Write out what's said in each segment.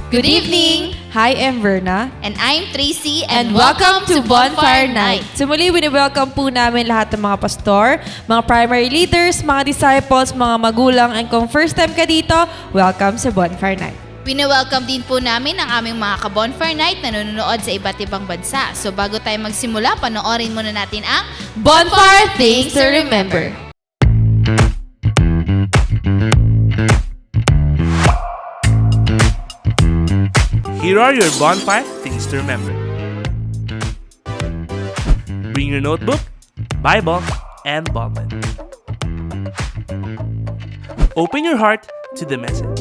Good evening! Hi, I'm Verna. And I'm Tracy And welcome to Bonfire Night. So muli, welcome po namin lahat ng mga pastor, mga primary leaders, mga disciples, mga magulang, and kung first time ka dito, welcome sa Bonfire Night. Wini-welcome din po namin ang aming mga ka-Bonfire Night na nanonood sa iba't ibang bansa. So bago tayo magsimula, panoorin muna natin ang Bonfire Things to Remember. Here are your bonfire things to remember. Bring your notebook, Bible, and ballpen. Open your heart to the message.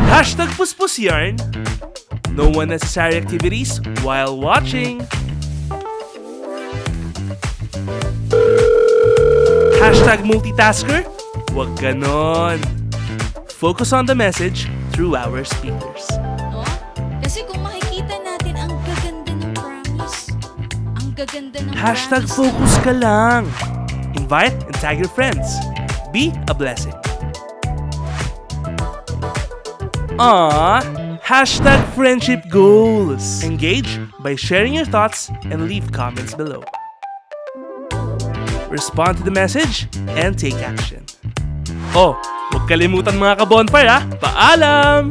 Hashtag Puspus Yarn. No unnecessary activities while watching. Hashtag multitasker. Wag ganon. Focus on the message through our speakers. No? Kasi kung makikita natin, ang gaganda ng promise. Ang gaganda ng Hashtag promise. focus ka lang. Invite and tag your friends. Be a blessing. Hashtag friendship goals. Engage by sharing your thoughts and leave comments below. Respond to the message and take action. Oh, huwag kalimutan mga ka-bonfire ha. Paalam!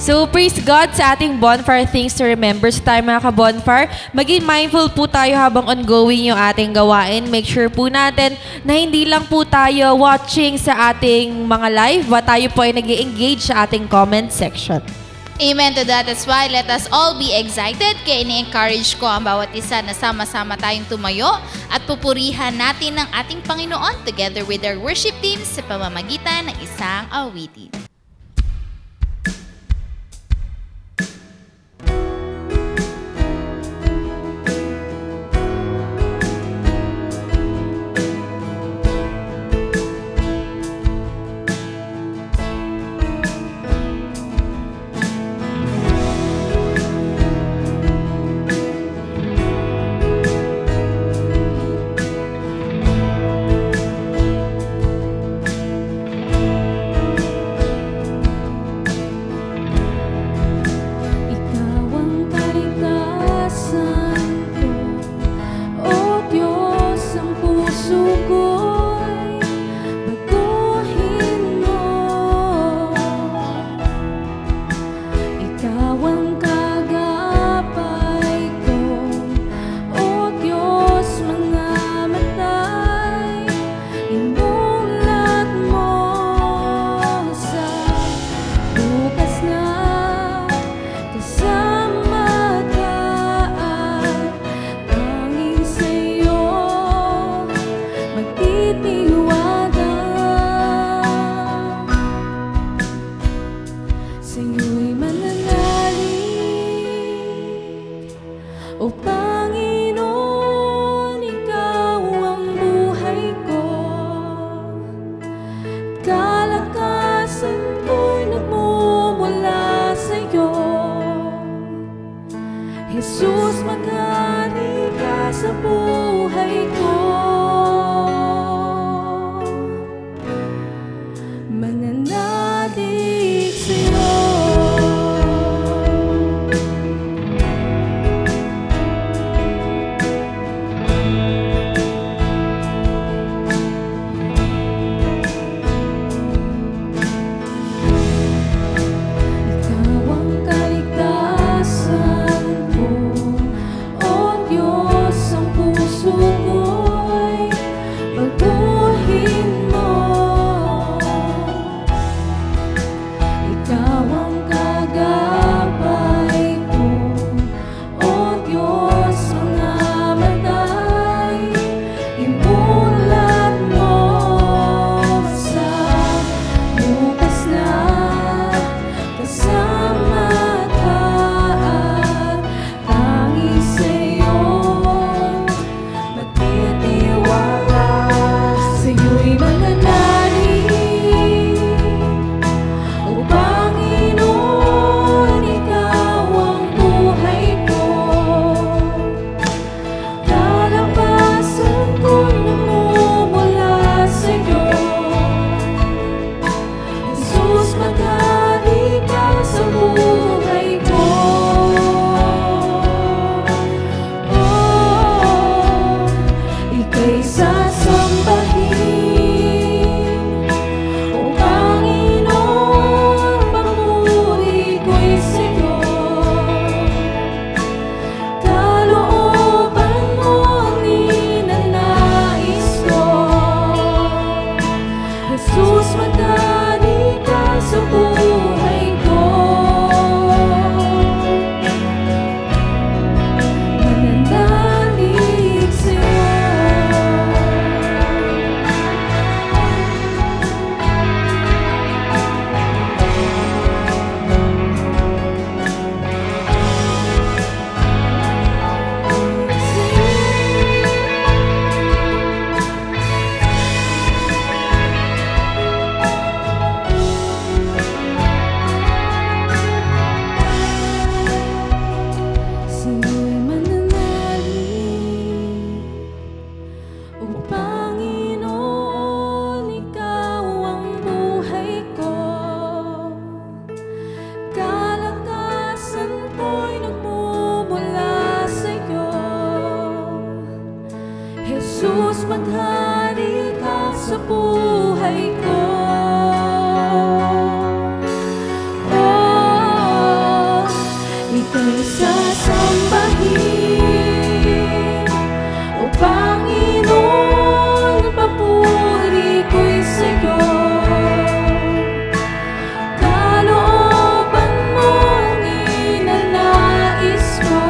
So, praise God sa ating Bonfire Things to Remember. Sa tayo mga ka-bonfire, maging mindful po tayo habang ongoing yung ating gawain. Make sure po natin na hindi lang po tayo watching sa ating mga live, but tayo po ay nag-engage sa ating comment section. Amen to that. That's why let us all be excited. Kaya ini-encourage ko ang bawat isa na sama-sama tayong tumayo at pupurihan natin ang ating Panginoon together with our worship teams sa pamamagitan ng isang awitin. Ikaw ang kaligtasan ko, O Diyos, ang puso ko'y baguhin mo. Ikaw ang kagapay ko, O Diyos, mga mata'y imulat mo sa bukas na kasama ka at tanging sa'yo magtitiwala. Sa'yo'y mananalig, O Panginoon, Ikaw ang buhay ko. Kalakasan ko'y nagmumula sa'yo. Jesus, maghari ka sa buhay ko. Mananalig sa'yo. Ikaw ang kaligtasan ko, O Diyos, ang puso ko. Ika'y sasambahin. O Panginoon, papuri ko'y sa'yo. Kalooban mo ang inanais ko.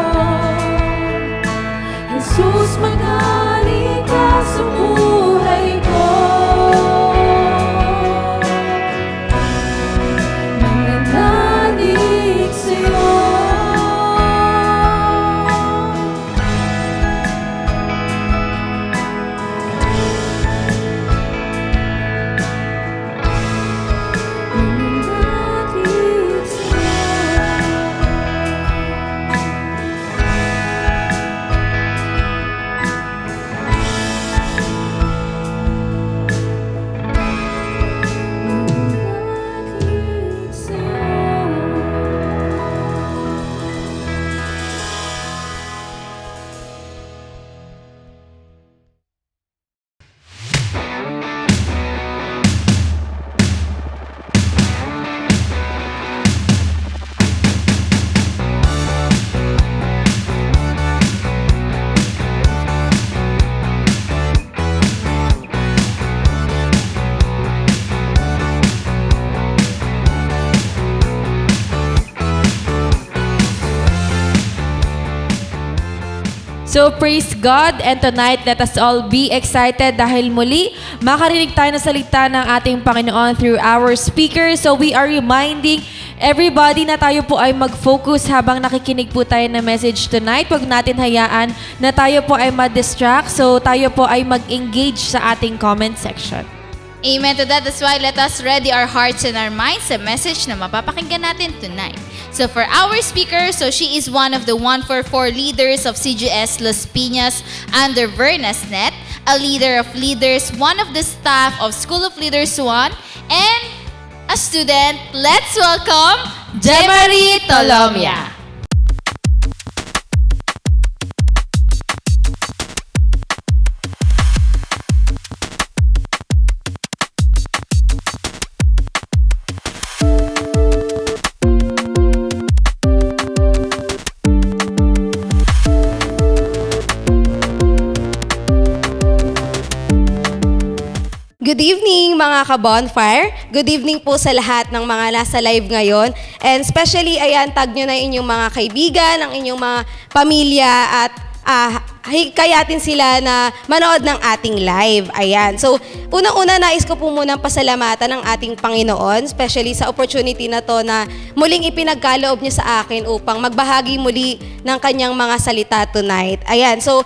Jesus, maghari ka sa buhay ko. Nananalig sa'yo. Nananalig So praise God, and tonight let us all be excited dahil muli makarinig tayo ng salita ng ating Panginoon through our speaker. So we are reminding everybody na tayo po ay mag-focus habang nakikinig po tayo ng message tonight. Huwag natin hayaan na tayo po ay ma-distract. So tayo po ay mag-engage sa ating comment section. Amen to that. That's why let us ready our hearts and our minds sa message na mapapakinggan natin tonight. So for our speaker, so she is one of the 144 leaders of CGS Las Piñas under Vernasnet, a leader of leaders, one of the staff of School of Leaders 1, and a student. Let's welcome Jemarie Tolomia. Good evening mga ka-bonfire. Good evening po sa lahat ng mga nasa live ngayon. And especially, ayan, tag nyo na inyong mga kaibigan, ang inyong mga pamilya at hikayatin sila na manood ng ating live. Ayan. So, unang-una nais ko po munang pasalamatan ng ating Panginoon, especially sa opportunity na to na muling ipinagkaloob niya sa akin upang magbahagi muli ng kanyang mga salita tonight. Ayan. So,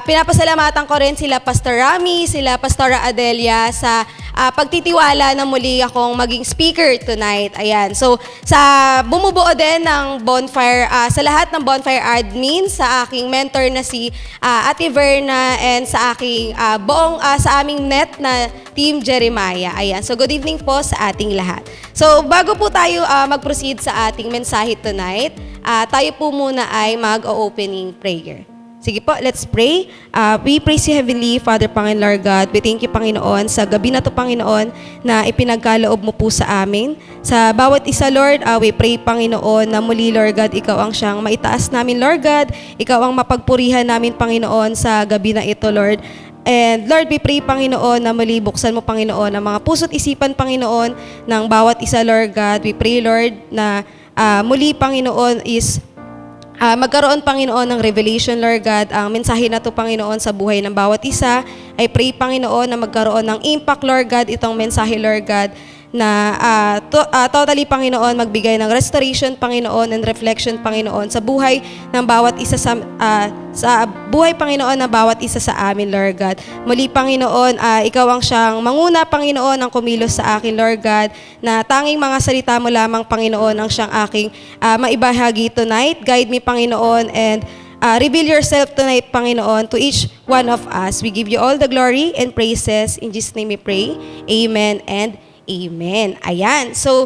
pinapasalamatan ko rin sila Pastor Rami, sila Pastora Adelia sa pagtitiwala na muli akong maging speaker tonight. Ayan. So, sa bumubuo din ng bonfire, sa lahat ng bonfire admin, sa aking mentor na si Ate Verna, and sa aking sa aming net na Team Jeremiah. Ayan. So, good evening po sa ating lahat. So, bago po tayo mag-proceed sa ating mensahe tonight, tayo po muna ay mag-opening prayer. Sige po, let's pray. We praise you, Heavenly Father, Panginoon, Lord God. We thank you, Panginoon, sa gabi na to, Panginoon, na ipinagkaloob mo po sa amin. Sa bawat isa, Lord, we pray, Panginoon, na muli, Lord God, ikaw ang siyang maitaas namin, Lord God. Ikaw ang mapagpurihan namin, Panginoon, sa gabi na ito, Lord. And Lord, we pray, Panginoon, na muli buksan mo, Panginoon, ang mga puso't isipan, Panginoon, ng bawat isa, Lord God. We pray, Lord, na muli, Panginoon, is magkaroon, Panginoon, ng revelation, Lord God, ang mensahe na to, Panginoon, sa buhay ng bawat isa. I pray, Panginoon, na magkaroon ng impact, Lord God, itong mensahe, Lord God, na totally, Panginoon, magbigay ng restoration, Panginoon, and reflection, Panginoon, sa buhay ng bawat isa sa buhay, Panginoon, ng bawat isa sa amin, Lord God. Muli, Panginoon, ikaw ang siyang manguna, Panginoon, ang kumilos sa akin, Lord God, na tanging mga salita mo lamang, Panginoon, ang siyang aking maibahagi tonight. Guide me, Panginoon, and reveal yourself tonight, Panginoon, to each one of us. We give you all the glory and praises. In Jesus' name we pray. Amen and Amen. Ayan. So,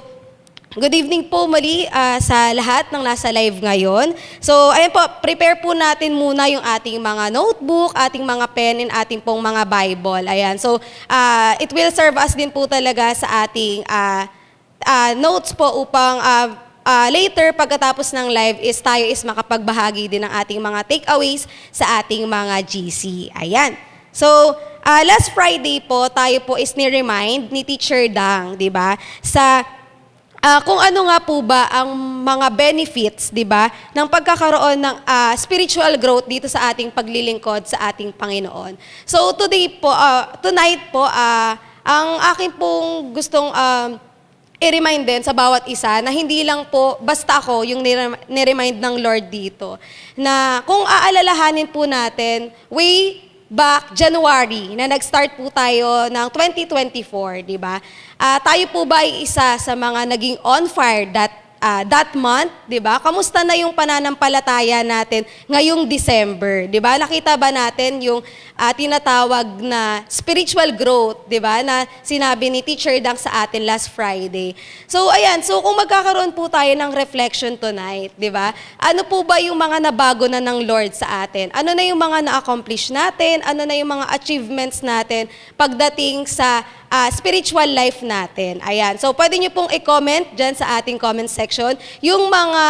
good evening po muli sa lahat ng nasa live ngayon. So, ayan po, prepare po natin muna yung ating mga notebook, ating mga pen, and ating pong mga Bible. Ayan. So, it will serve us din po talaga sa ating notes po upang later, pagkatapos ng live, is tayo is makapagbahagi din ng ating mga takeaways sa ating mga GC. Ayan. So, last Friday po, tayo po is ni-remind ni Teacher Dang, di ba, sa kung ano nga po ba ang mga benefits, di ba, ng pagkakaroon ng spiritual growth dito sa ating paglilingkod sa ating Panginoon. So, tonight po, ang akin pong gustong i-remind din sa bawat isa na hindi lang po basta ako yung ni-remind ng Lord dito. Na kung aalalahanin po natin, way back January na nag-start po tayo ng 2024, di ba? Tayo po ba ay isa sa mga naging on fire that month, di ba? Kamusta na yung pananampalataya natin ngayong December, di ba? Nakita ba natin yung tinatawag na spiritual growth, di ba? Na sinabi ni Teacher Dang sa atin last Friday. So, ayan. So, kung magkakaroon po tayo ng reflection tonight, di ba? Ano po ba yung mga nabago na ng Lord sa atin? Ano na yung mga na-accomplish natin? Ano na yung mga achievements natin pagdating sa spiritual life natin? Ayan. So, pwede nyo pong i-comment dyan sa ating comment section yung mga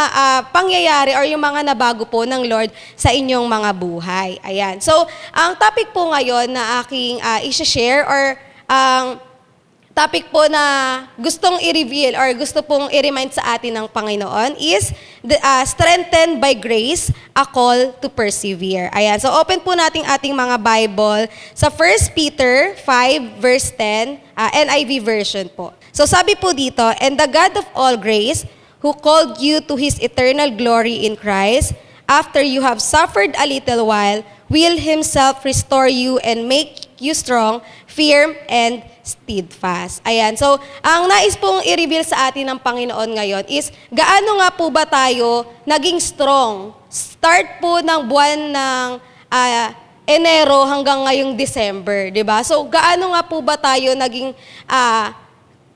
pangyayari or yung mga nabago po ng Lord sa inyong mga buhay. Ayan. So, ang topic po ngayon na aking i-share or ang topic po na gustong i-reveal or gusto pong i-remind sa atin ng Panginoon is strengthened by grace, a call to persevere. Ayan. So, open po natin ating mga Bible sa 1 Peter 5 verse 10, NIV version po. So, sabi po dito, "And the God of all grace, who called you to His eternal glory in Christ, after you have suffered a little while, will Himself restore you and make you strong, firm, and steadfast." Ayan. So, ang nais pong i-reveal sa atin ng Panginoon ngayon is, gaano nga po ba tayo naging strong? Start po ng buwan ng Enero hanggang ngayong December, di ba? So, gaano nga po ba tayo naging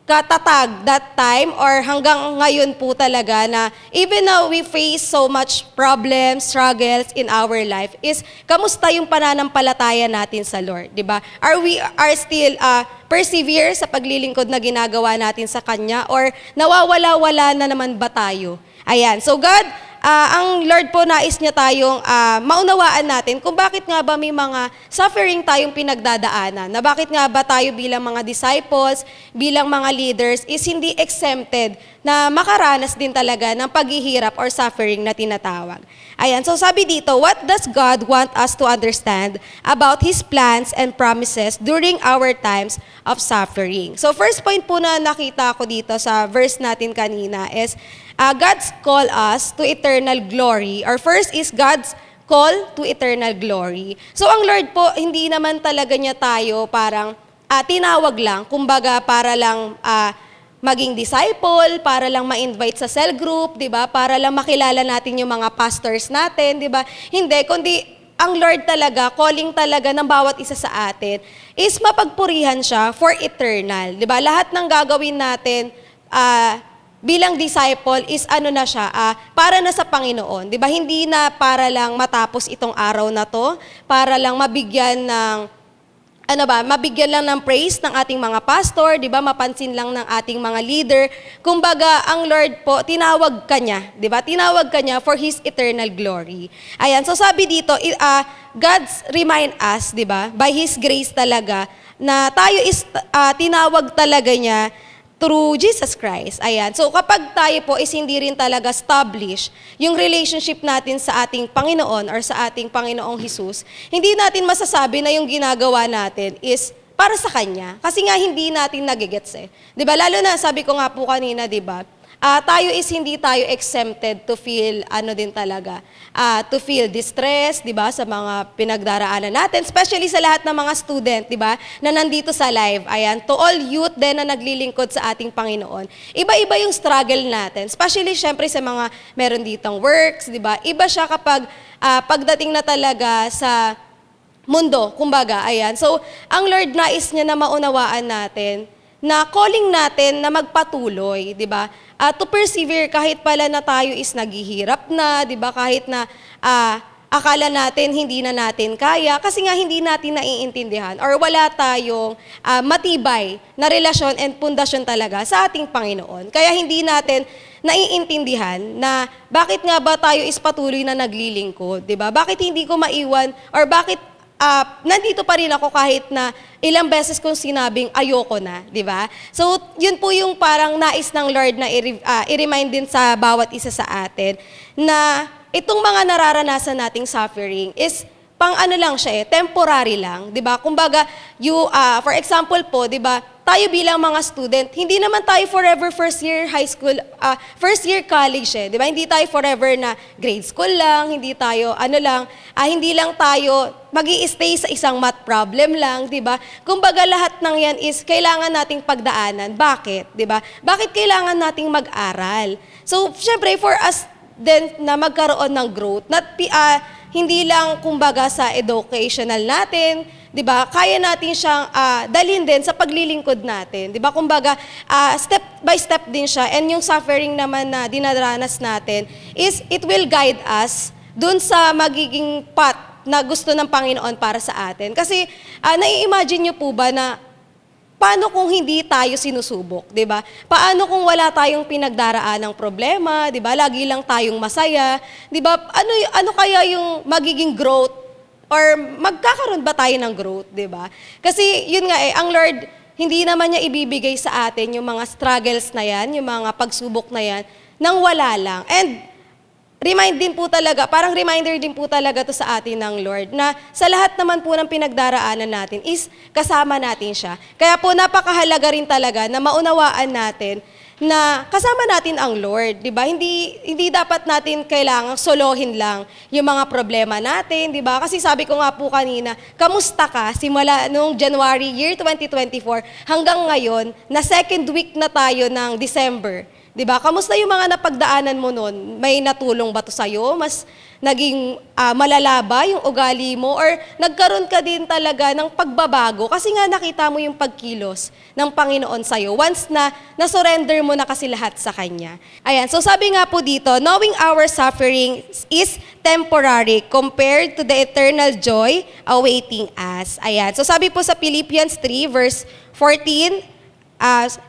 katatag that time or hanggang ngayon po talaga na even though we face so much problems, struggles in our life, is kamusta yung pananampalataya natin sa Lord, di ba? Are still persevere sa paglilingkod na ginagawa natin sa Kanya, or nawawala-wala na naman ba tayo? Ayan. So God, ang Lord po nais niya tayong maunawaan natin kung bakit nga ba may mga suffering tayong pinagdadaanan, na bakit nga ba tayo bilang mga disciples, bilang mga leaders, is hindi exempted na makaranas din talaga ng paghihirap or suffering na tinatawag. Ayan, so sabi dito, what does God want us to understand about His plans and promises during our times of suffering? So first point po na nakita ko dito sa verse natin kanina is, God's call us to eternal glory, or first is God's call to eternal glory. So ang Lord po, hindi naman talaga niya tayo parang tinawag lang, kumbaga para lang maging disciple, para lang ma-invite sa cell group, di ba? Para lang makilala natin yung mga pastors natin, di ba? Hindi, kundi ang Lord talaga, calling talaga ng bawat isa sa atin, is mapagpurihan siya for eternal, di ba? Lahat ng gagawin natin, bilang disciple is na siya, para na sa Panginoon. Di ba? Hindi na para lang matapos itong araw na to, para lang mabigyan ng, mabigyan lang ng praise ng ating mga pastor, di ba? Mapansin lang ng ating mga leader. Kumbaga, ang Lord po, tinawag ka niya, di ba? Tinawag ka niya for His eternal glory. Ayan, so sabi dito, God's remind us, di ba? By His grace talaga, na tayo is tinawag talaga niya through Jesus Christ. Ayan. So kapag tayo po is hindi rin talaga establish yung relationship natin sa ating Panginoon or sa ating Panginoong Jesus, hindi natin masasabi na yung ginagawa natin is para sa Kanya. Kasi nga hindi natin nagigets eh. 'Di ba? Lalo na sabi ko nga po kanina, 'di ba? Tayo is hindi tayo exempted to feel din talaga, to feel distress, 'di ba, sa mga pinagdaraanan natin, especially sa lahat ng mga student, 'di ba, na nandito sa live. Ayan, to all youth din na naglilingkod sa ating Panginoon. Iba-iba yung struggle natin, especially syempre sa mga meron ditong works, 'di ba? Iba siya kapag pagdating na talaga sa mundo, kumbaga, ayan. So, ang Lord nais niya na maunawaan natin na calling natin na magpatuloy, 'di ba? To persevere kahit pala na tayo is naghihirap na, 'di ba? Kahit na akala natin hindi na natin kaya kasi nga hindi natin naiintindihan or wala tayong matibay na relasyon and pundasyon talaga sa ating Panginoon. Kaya hindi natin naiintindihan na bakit nga ba tayo is patuloy na naglilingkod, di ba? Bakit hindi ko maiwan or bakit nandito pa rin ako kahit na ilang beses kong sinabing ayoko na, di ba? So, yun po yung parang nais ng Lord na i-remind din sa bawat isa sa atin na itong mga nararanasan nating suffering is pang ano lang siya temporary lang, 'di ba? Kumbaga, for example po, 'di ba? Tayo bilang mga student, hindi naman tayo forever first year high school, first year college 'di ba? Hindi tayo forever na grade school lang, hindi tayo hindi lang tayo magi-stay sa isang math problem lang, 'di ba? Kumbaga lahat ng 'yan is kailangan nating pagdaanan. Bakit, 'di ba? Bakit kailangan nating mag-aral? So, syempre for us then na magkaroon ng growth, hindi lang kumbaga sa educational natin, 'di ba? Kaya natin siyang dalhin din sa paglilingkod natin, 'di ba? Kumbaga step by step din siya, and yung suffering naman na dinaranas natin is it will guide us dun sa magiging path na gusto ng Panginoon para sa atin. Kasi nai-imagine niyo po ba na paano kung hindi tayo sinusubok, 'di ba? Paano kung wala tayong pinagdaraan ng problema, 'di ba? Lagi lang tayong masaya, 'di ba? Ano kaya yung magiging growth or magkakaroon ba tayo ng growth, 'di ba? Kasi yun nga ang Lord hindi naman niya ibibigay sa atin yung mga struggles na 'yan, yung mga pagsubok na 'yan nang wala lang. And parang reminder din po talaga to sa atin ng Lord na sa lahat naman po ng pinagdaraanan natin is kasama natin siya. Kaya po napakahalaga rin talaga na maunawaan natin na kasama natin ang Lord, di ba? Hindi dapat natin kailangang solohin lang yung mga problema natin, di ba? Kasi sabi ko nga po kanina, kamusta ka simula nung January year 2024 hanggang ngayon na second week na tayo ng December. Diba? Kamusta yung mga napagdaanan mo nun? May natulong ba to sa'yo? Mas naging malala ba yung ugali mo? Or nagkaroon ka din talaga ng pagbabago? Kasi nga nakita mo yung pagkilos ng Panginoon sa'yo once na nasurrender mo na kasi lahat sa Kanya. Ayan, so sabi nga po dito, knowing our suffering is temporary compared to the eternal joy awaiting us. Ayan, so sabi po sa Philippians 3 verse 14,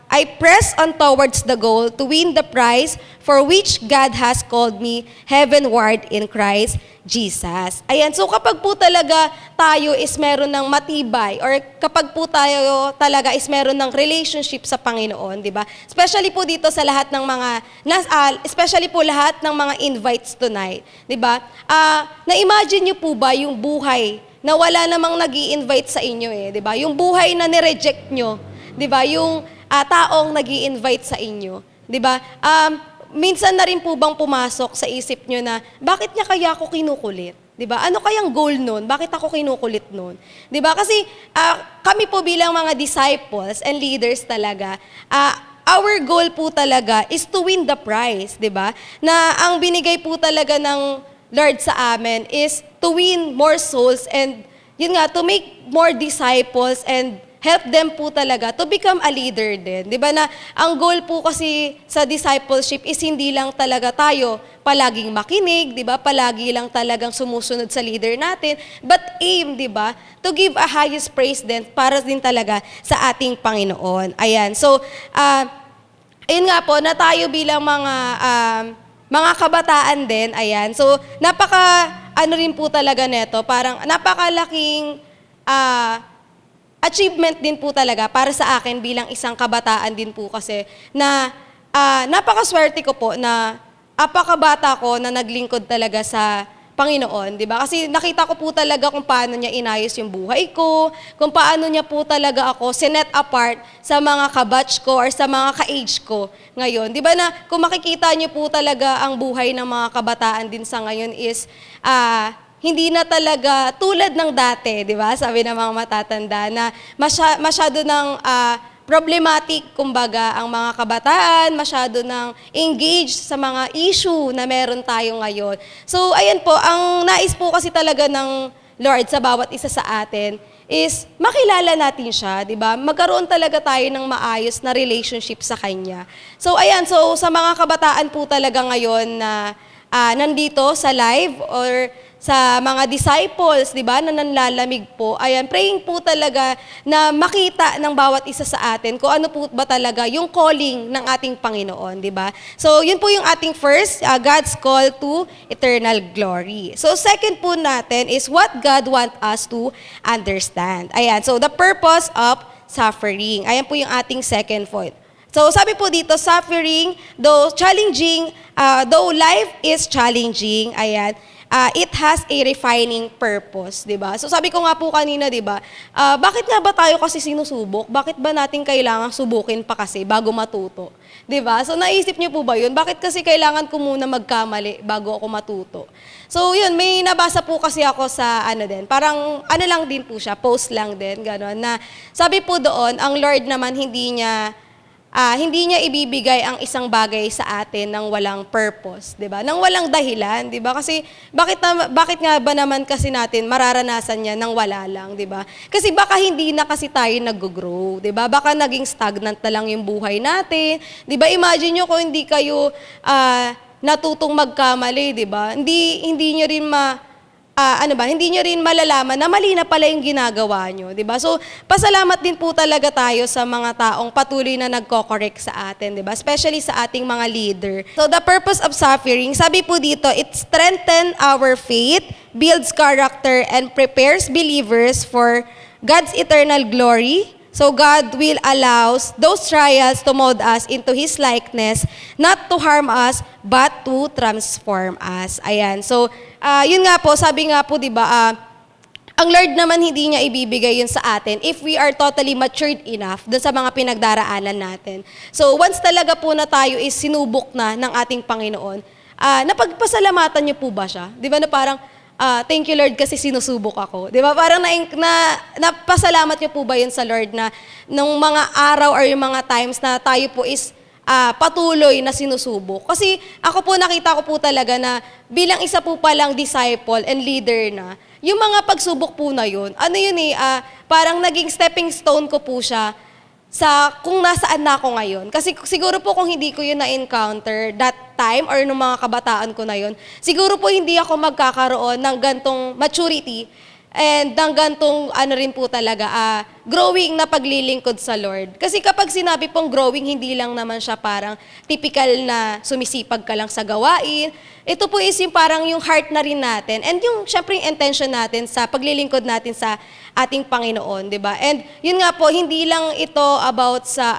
I press on towards the goal to win the prize for which God has called me heavenward in Christ Jesus. Ayan, so kapag po talaga tayo is meron ng matibay or kapag po tayo talaga is meron ng relationship sa Panginoon, di ba? Especially po dito sa lahat ng especially po lahat ng mga invites tonight, di ba? Na-imagine niyo po ba yung buhay na wala namang nag-i-invite sa inyo di ba? Yung buhay na nireject nyo, 'di ba? Yung taong nag-i-invite sa inyo, 'di ba? Minsan na rin po bang pumasok sa isip nyo na bakit niya kaya ako kinukulit? 'Di ba? Ano kayang goal noon? Bakit ako kinukulit noon? 'Di ba? Kasi kami po bilang mga disciples and leaders talaga, our goal po talaga is to win the prize, 'di ba? Na ang binigay po talaga ng Lord sa amin is to win more souls and yun nga, to make more disciples and help them po talaga to become a leader din. Di ba na ang goal po kasi sa discipleship is hindi lang talaga tayo palaging makinig, di ba? Palagi lang talagang sumusunod sa leader natin, but aim, di ba? To give a highest praise din para din talaga sa ating Panginoon. Ayan. So, ayun nga po, na tayo bilang mga kabataan din, ayan. So, rin po talaga neto, parang napakalaking achievement din po talaga para sa akin bilang isang kabataan din po kasi na napakaswerte ko po na apakabata ko na naglingkod talaga sa Panginoon, di ba? Kasi nakita ko po talaga kung paano niya inayos yung buhay ko, kung paano niya po talaga ako sinet apart sa mga kabatch ko or sa mga ka-age ko ngayon. Di ba na kung makikita niyo po talaga ang buhay ng mga kabataan din sa ngayon is hindi na talaga tulad ng dati, di ba? Sabi ng mga matatanda na masyado ng problematic, kumbaga, ang mga kabataan, masyado ng engaged sa mga issue na meron tayo ngayon. So, ayan po, ang nais po kasi talaga ng Lord sa bawat isa sa atin is makilala natin siya, di ba? Magkaroon talaga tayo ng maayos na relationship sa Kanya. So, ayan, so sa mga kabataan po talaga ngayon na nandito sa live or sa mga disciples, di ba, na nanlalamig po. Ayan, praying po talaga na makita ng bawat isa sa atin kung ano po ba talaga yung calling ng ating Panginoon, di ba? So, yun po yung ating first, God's call to eternal glory. So, second po natin is what God wants us to understand. Ayan, so the purpose of suffering. Ayan po yung ating second point. So, sabi po dito, suffering, though challenging, though life is challenging, ayan, it has a refining purpose, di ba? So, sabi ko nga po kanina, di ba, bakit nga ba tayo kasi sinusubok? Bakit ba natin kailangan subukin pa kasi bago matuto? Di ba? So, naisip niyo po ba yun? Bakit kasi kailangan ko muna magkamali bago ako matuto? So, yun, may nabasa po kasi ako sa parang lang din po siya, post lang din, gano'n, na sabi po doon, ang Lord naman hindi niya ibibigay ang isang bagay sa atin ng walang purpose, 'di ba? Nang walang dahilan, 'di ba? Kasi bakit nga ba naman kasi natin mararanasan niya nang wala lang, 'di ba? Kasi baka hindi na kasi tayo nag-grow, 'di ba? Baka naging stagnant na lang yung buhay natin, 'di ba? Imagine niyo kung hindi kayo natutong magkamali, 'di ba? Hindi niyo rin hindi nyo rin malalaman na mali na pala yung ginagawa nyo, di ba? So, pasalamat din po talaga tayo sa mga taong patuloy na nagko-correct sa atin, di ba? Especially sa ating mga leader. So, the purpose of suffering, sabi po dito, it strengthens our faith, builds character, and prepares believers for God's eternal glory. So God will allow those trials to mold us into His likeness, not to harm us, but to transform us. Ayan. So, yun nga po, sabi nga po, di ba, ang Lord naman hindi niya ibibigay yun sa atin if we are totally matured enough dun sa mga pinagdaraanan natin. So, once talaga po na tayo is sinubok na ng ating Panginoon, napagpasalamatan niyo po ba siya? Di ba na parang, thank you Lord kasi sinusubok ako. Di ba? Parang napasalamat niyo po ba yun sa Lord na nung mga araw or yung mga times na tayo po is patuloy na sinusubok. Kasi ako po nakita ko po talaga na bilang isa po palang disciple and leader na, yung mga pagsubok po na yun, parang naging stepping stone ko po siya sa kung nasaan na ako ngayon. Kasi siguro po kung hindi ko yun na-encounter that time or nung mga kabataan ko na yun, siguro po hindi ako magkakaroon ng gantong maturity and ng gantong rin po talaga, growing na paglilingkod sa Lord. Kasi kapag sinabi pong growing, hindi lang naman siya parang typical na sumisipag ka lang sa gawain. Ito po is yung parang yung heart na rin natin and yung syempre yung intention natin sa paglilingkod natin sa ating Panginoon, di ba? And yun nga po, hindi lang ito about sa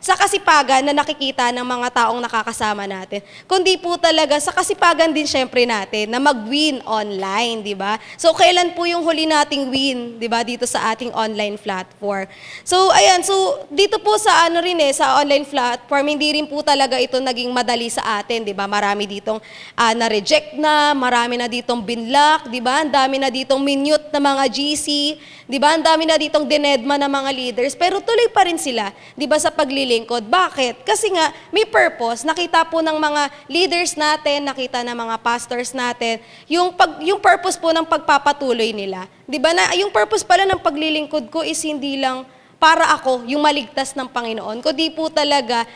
sa kasipagan na nakikita ng mga taong nakakasama natin, kundi po talaga sa kasipagan din syempre natin na mag-win online, di ba? So kailan po yung huli nating win, di ba, dito sa ating online platform? So ayan, so dito po sa sa online platform, hindi rin po talaga ito naging madali sa atin, di ba? Marami ditong na-reject na, marami na ditong binlock, di ba? Ang dami na ditong minute na mga GC, di ba? Ang dami na ditong dinedma na mga leaders, pero tuloy pa rin sila, di ba, sa paglilingkod. Bakit? Kasi nga, may purpose. Nakita po ng mga leaders natin, nakita ng mga pastors natin, yung purpose po ng pagpapatuloy nila. Di ba na, yung purpose pala ng paglilingkod ko is hindi lang para ako yung maligtas ng Panginoon, kundi po talaga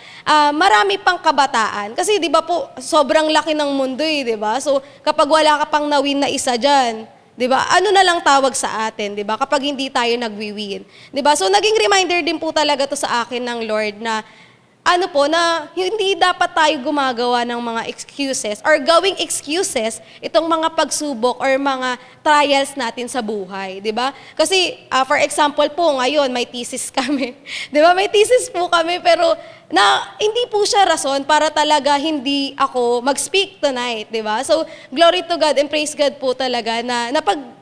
marami pang kabataan. Kasi di ba po, sobrang laki ng mundo di ba? So kapag wala ka pang nawin na isa dyan, di ba? Ano na lang tawag sa atin, di ba? Kapag hindi tayo nagwiwin. Di ba? So naging reminder din po talaga to sa akin ng Lord na na hindi dapat tayo gumagawa ng mga excuses or gawing excuses itong mga pagsubok or mga trials natin sa buhay, di ba? Kasi, for example po, ngayon, may thesis kami. Di ba? May thesis po kami, pero hindi po siya rason para talaga hindi ako mag-speak tonight, di ba? So, glory to God and praise God po talaga na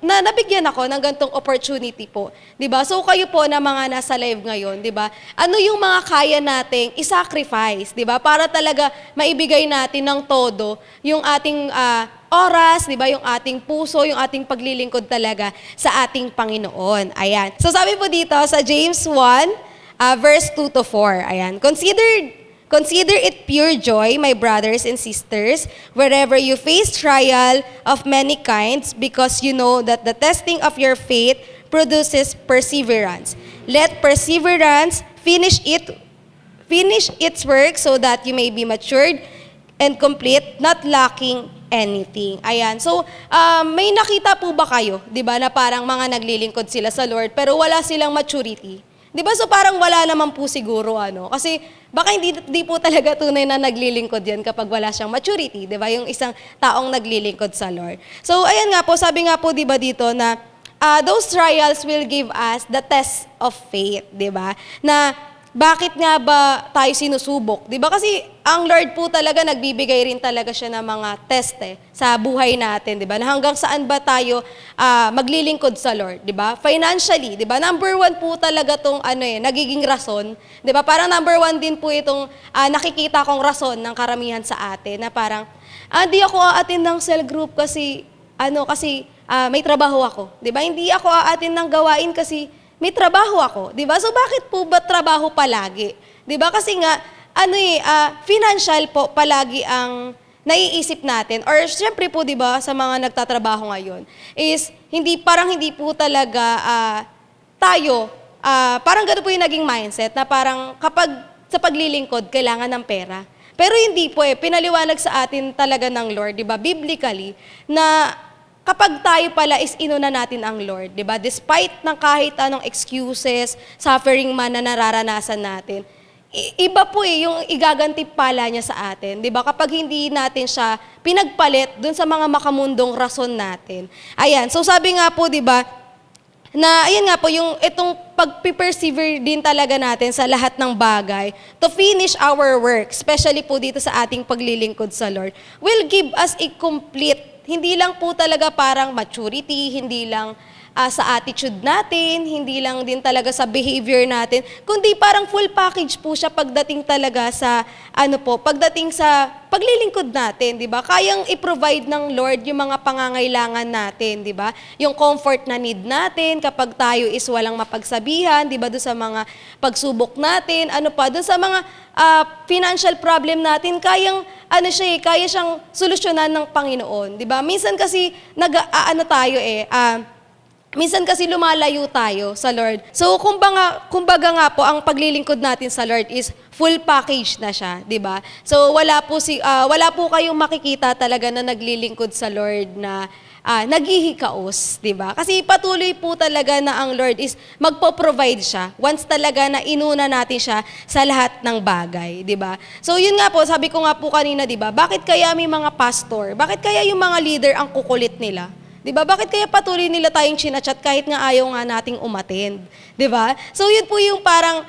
nabigyan ako ng gantong opportunity po, di ba? So, kayo po na mga nasa live ngayon, di ba? Ano yung mga kaya nating sacrifice, 'di ba? Para talaga maibigay natin ng todo yung ating oras, 'di ba? Yung ating puso, yung ating paglilingkod talaga sa ating Panginoon. Ayan. So sabi po dito sa James 1 verse 2 to 4. Ayan. Consider it pure joy, my brothers and sisters, wherever you face trial of many kinds, because you know that the testing of your faith produces perseverance. Let perseverance finish its work so that you may be matured and complete, not lacking anything. Ayan. So, may nakita po ba kayo, 'di ba, na parang mga naglilingkod sila sa Lord pero wala silang maturity? 'Di ba? So parang wala naman po siguro kasi baka hindi po talaga tunay na naglilingkod 'yan kapag wala siyang maturity, 'di ba? Yung isang taong naglilingkod sa Lord. So ayan nga po, sabi nga po 'di ba dito na those trials will give us the test of faith, 'di ba? Na bakit nga ba tayo sinusubok? 'Di ba? Kasi ang Lord po talaga nagbibigay rin talaga siya ng mga test sa buhay natin, 'di ba? Na hanggang saan ba tayo maglilingkod sa Lord, 'di ba? Financially, 'di ba? Number 1 po talaga tong nagiging rason, 'di ba? Parang number 1 din po itong nakikita kong rason ng karamihan sa atin na parang hindi ako aatin ng cell group kasi may trabaho ako, 'di ba? Hindi ako aatin ng gawain kasi may trabaho ako, 'di ba? So bakit po ba trabaho palagi? 'Di ba? Kasi nga financial po palagi ang naiisip natin. Or syempre po 'di ba sa mga nagtatrabaho ngayon is hindi po talaga tayo parang gano'n po yung naging mindset na parang kapag sa paglilingkod kailangan ng pera. Pero hindi po pinaliwanag sa atin talaga ng Lord, 'di ba? Biblically na kapag tayo pala is inuna natin ang Lord, 'di ba? Despite ng kahit anong excuses, suffering man na nararanasan natin, iba po yung igagantimpala niya sa atin, 'di ba? Kapag hindi natin siya pinagpalit dun sa mga makamundong rason natin. Ayan, so sabi nga po, 'di ba, na ayan nga po yung itong pag-persevere din talaga natin sa lahat ng bagay to finish our work, especially po dito sa ating paglilingkod sa Lord, will give us a complete. Hindi lang po talaga parang maturity, hindi lang sa attitude natin, hindi lang din talaga sa behavior natin, kundi parang full package po siya pagdating talaga sa pagdating sa paglilingkod natin, 'di ba? Kayang i-provide ng Lord yung mga pangangailangan natin, 'di ba? Yung comfort na need natin kapag tayo is walang mapagsabihan, 'di ba? Doon sa mga pagsubok natin, doon sa mga financial problem natin, kaya siyang solusyonan ng Panginoon, 'di ba? Minsan kasi minsan kasi lumalayo tayo sa Lord. So, kumbaga nga po, ang paglilingkod natin sa Lord is full package na siya, 'di ba? So, wala po kayong makikita talaga na naglilingkod sa Lord na naghihikaos, 'di ba? Kasi patuloy po talaga na ang Lord is magpo-provide siya once talaga na inuna natin siya sa lahat ng bagay, 'di ba? So, yun nga po, sabi ko nga po kanina, 'di ba? Bakit kaya may mga pastor? Bakit kaya yung mga leader ang kukulit nila? 'Di ba? Bakit kaya patuloy nila tayong chinachat kahit nga ayaw nga nating umattend? 'Di ba? So yun po yung parang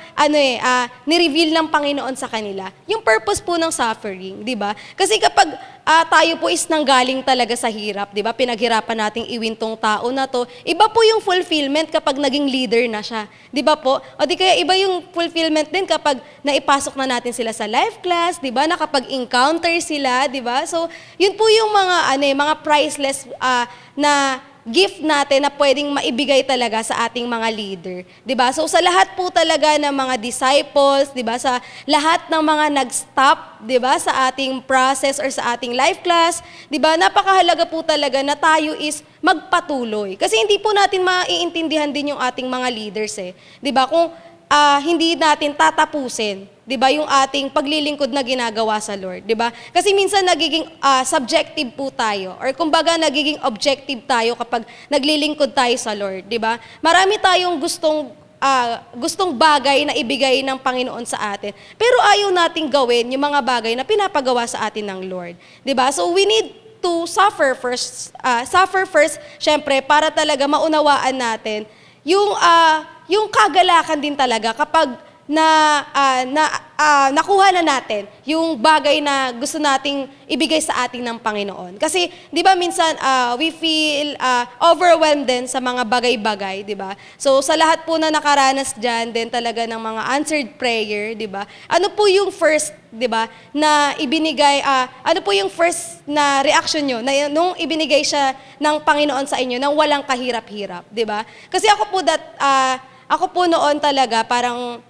ni-reveal ng Panginoon sa kanila. Yung purpose po ng suffering, 'di ba? Kasi kapag tayo po is nanggaling talaga sa hirap, 'di ba? Pinaghirapan nating iwintong tao na 'to. Iba po yung fulfillment kapag naging leader na siya. 'Di ba po? O di kaya iba yung fulfillment din kapag naipasok na natin sila sa life class, 'di ba? Nakapag-encounter sila, 'di ba? So yun po yung mga priceless na gift natin na pwedeng maibigay talaga sa ating mga leader. 'Di ba? So sa lahat po talaga ng mga disciples, 'di ba? Sa lahat ng mga nag-stop, 'di ba? Sa ating process or sa ating life class, 'di ba? Napakahalaga po talaga na tayo is magpatuloy. Kasi hindi po natin maiintindihan din yung ating mga leaders 'Di ba? Kung hindi natin tatapusin, 'di ba, yung ating paglilingkod na ginagawa sa Lord, 'di ba? Kasi minsan nagiging subjective po tayo or kumbaga nagiging objective tayo kapag naglilingkod tayo sa Lord, 'di ba? Marami tayong gustong bagay na ibigay ng Panginoon sa atin. Pero ayaw nating gawin yung mga bagay na pinapagawa sa atin ng Lord, 'di ba? So we need to suffer first, syempre, para talaga maunawaan natin yung kagalakan din talaga kapag nakuha na natin yung bagay na gusto nating ibigay sa atin ng Panginoon. Kasi, di ba, minsan we feel overwhelmed din sa mga bagay-bagay, di ba? So, sa lahat po na nakaranas dyan din talaga ng mga answered prayer, di ba? Ano po yung first, di ba, na ibinigay, ano po yung first na reaction nyo na nung ibinigay siya ng Panginoon sa inyo nang walang kahirap-hirap, di ba? Kasi ako po noon talaga parang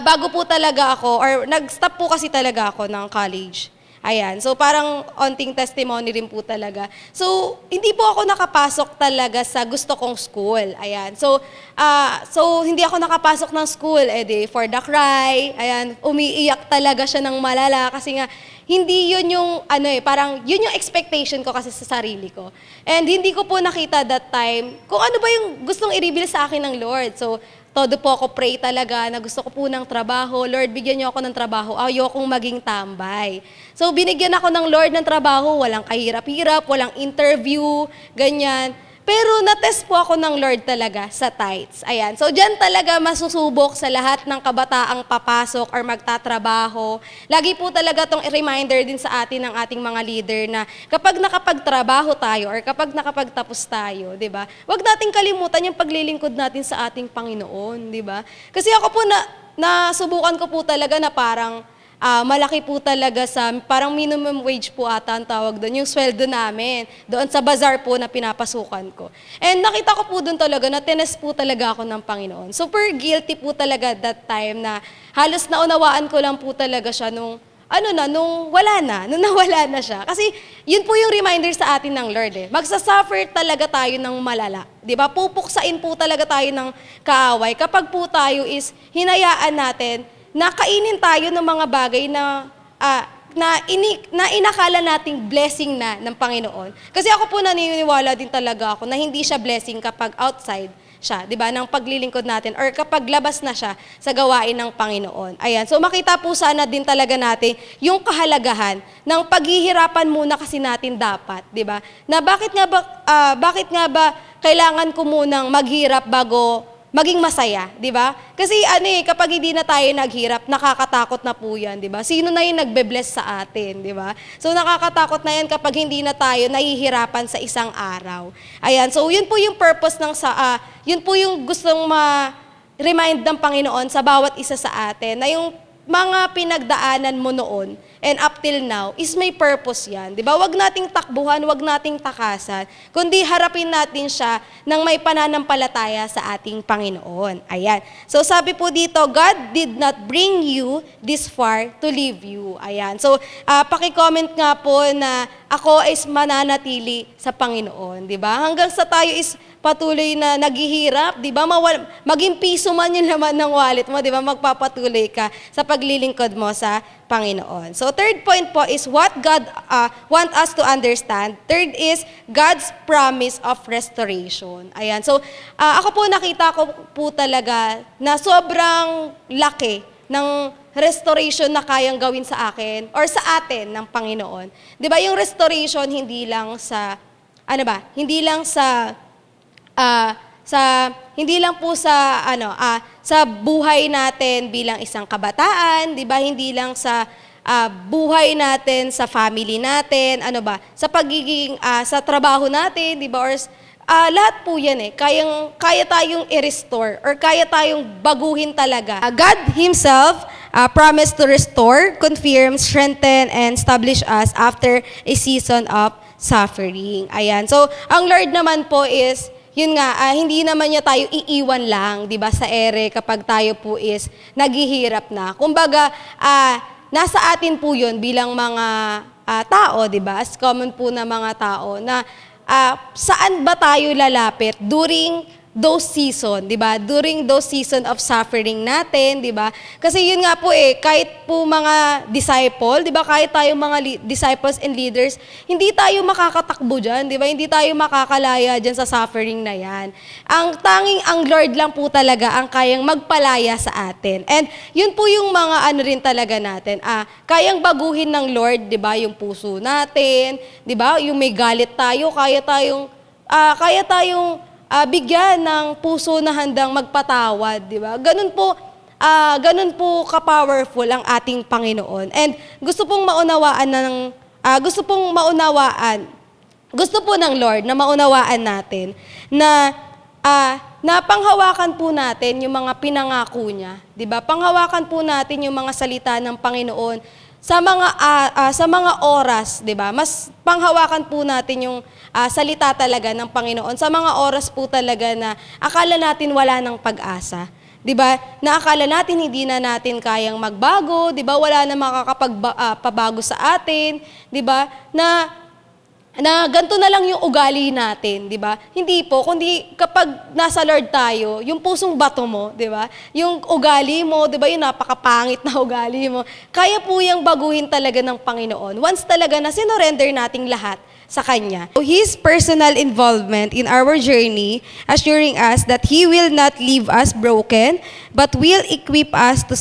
bago po talaga ako, or nag-stop po kasi talaga ako ng college. Ayan, so parang onting testimony rin po talaga. So, hindi po ako nakapasok talaga sa gusto kong school. Ayan, so hindi ako nakapasok ng school, for the cry. Ayan, umiiyak talaga siya ng malala kasi nga, hindi yun yung, parang yun yung expectation ko kasi sa sarili ko. And hindi ko po nakita that time kung ano ba yung gustong i-reveal sa akin ng Lord. So, todo po ako pray talaga na gusto ko po ng trabaho. Lord, bigyan niyo ako ng trabaho. Ayokong maging tambay. So, binigyan ako ng Lord ng trabaho. Walang kahirap-hirap, walang interview, ganyan. Pero na-test po ako ng Lord talaga sa tithes. Ayan. So, dyan talaga masusubok sa lahat ng kabataang papasok or magtatrabaho. Lagi po talaga tong reminder din sa atin ng ating mga leader na kapag nakapagtrabaho tayo or kapag nakapagtapos tayo, di ba? Huwag nating kalimutan yung paglilingkod natin sa ating Panginoon, di ba? Kasi ako po nasubukan ko po talaga na parang malaki po talaga parang minimum wage po ata ang tawag doon, yung sweldo namin, doon sa bazaar po na pinapasukan ko. And nakita ko po doon talaga na tinest po talaga ako ng Panginoon. Super guilty po talaga that time na halos naunawaan ko lang po talaga siya nung nawala na siya. Kasi yun po yung reminder sa atin ng Lord eh. Magsasuffer talaga tayo ng malala. Di ba? Pupuksain po talaga tayo ng kaaway kapag po tayo is hinayaan natin na kainin tayo ng mga bagay na inakala nating blessing na ng Panginoon. Kasi ako po naniniwala din talaga ako na hindi siya blessing kapag outside siya, di ba, ng paglilingkod natin or kapag labas na siya sa gawain ng Panginoon. Ayan. So makita po sana din talaga natin yung kahalagahan ng paghihirapan muna kasi natin dapat, di ba? Na bakit nga ba kailangan ko munang maghirap bago maging masaya, di ba? Kasi kapag hindi na tayo naghirap, nakakatakot na po yan, di ba? Sino na yung nagbe-bless sa atin, di ba? So nakakatakot na yan kapag hindi na tayo nahihirapan sa isang araw. Ayan, so yun po yung purpose yun po yung gustong ma-remind ng Panginoon sa bawat isa sa atin, na yung mga pinagdaanan mo noon and up till now is may purpose yan. Di ba? Huwag nating takbuhan, huwag nating takasan, kundi harapin natin siya ng may pananampalataya sa ating Panginoon. Ayan. So sabi po dito, God did not bring you this far to leave you. Ayan. So paki-comment nga po na ako is mananatili sa Panginoon. Di ba? Hanggang sa tayo is patuloy na naghihirap, di ba? Maging piso man yung laman ng wallet mo, di ba? Magpapatuloy ka sa paglilingkod mo sa Panginoon. So, third point po is what God want us to understand. Third is God's promise of restoration. Ayan. So, ako po nakita ko po talaga na sobrang laki ng restoration na kayang gawin sa akin or sa atin ng Panginoon. Di ba? Yung restoration hindi lang sa, hindi lang po sa buhay natin bilang isang kabataan, 'di ba? Hindi lang sa buhay natin, sa family natin, sa pagiging sa trabaho natin, 'di ba? Or lahat po 'yan eh. Kaya tayong i-restore or kaya tayong baguhin talaga. God himself promised to restore, confirm, strengthen and establish us after a season of suffering. Ayan. So, ang Lord naman po is yun nga, hindi naman niya tayo iiwan lang, di ba, sa ere kapag tayo po is naghihirap na. Kumbaga, nasa atin po yun bilang mga tao, di ba, as common po na mga tao, na saan ba tayo lalapit during those season, di ba? During those season of suffering natin, di ba? Kasi yun nga po kahit po mga disciple, di ba? Kahit tayo mga disciples and leaders, hindi tayo makakatakbo dyan, di ba? Hindi tayo makakalaya dyan sa suffering na yan. Ang Lord lang po talaga ang kayang magpalaya sa atin. And yun po yung mga rin talaga natin. Kayang baguhin ng Lord, di ba? Yung puso natin, di ba? Yung may galit tayo, kaya tayong bigyan ng puso na handang magpatawad, di ba? Ganun po ka-powerful ang ating Panginoon. And gusto po ng Lord na maunawaan natin na panghawakan po natin yung mga pinangako niya, di ba? Panghawakan po natin yung mga salita ng Panginoon sa mga oras, 'di ba? Mas panghawakan po natin yung salita talaga ng Panginoon sa mga oras po talaga na akala natin wala ng pag-asa. 'Di ba? Na akala natin hindi na natin kayang magbago, 'di ba? Wala na makakapagpabago sa atin, 'di ba? Na na ganito na lang yung ugali natin, di ba? Hindi po, kundi kapag nasa Lord tayo, yung pusong bato mo, di ba? Yung ugali mo, di ba? Yung napakapangit na ugali mo, kaya po yung baguhin talaga ng Panginoon. Once talaga na sinorender nating lahat sa Kanya. His personal involvement in our journey, assuring us that He will not leave us broken, but will equip us to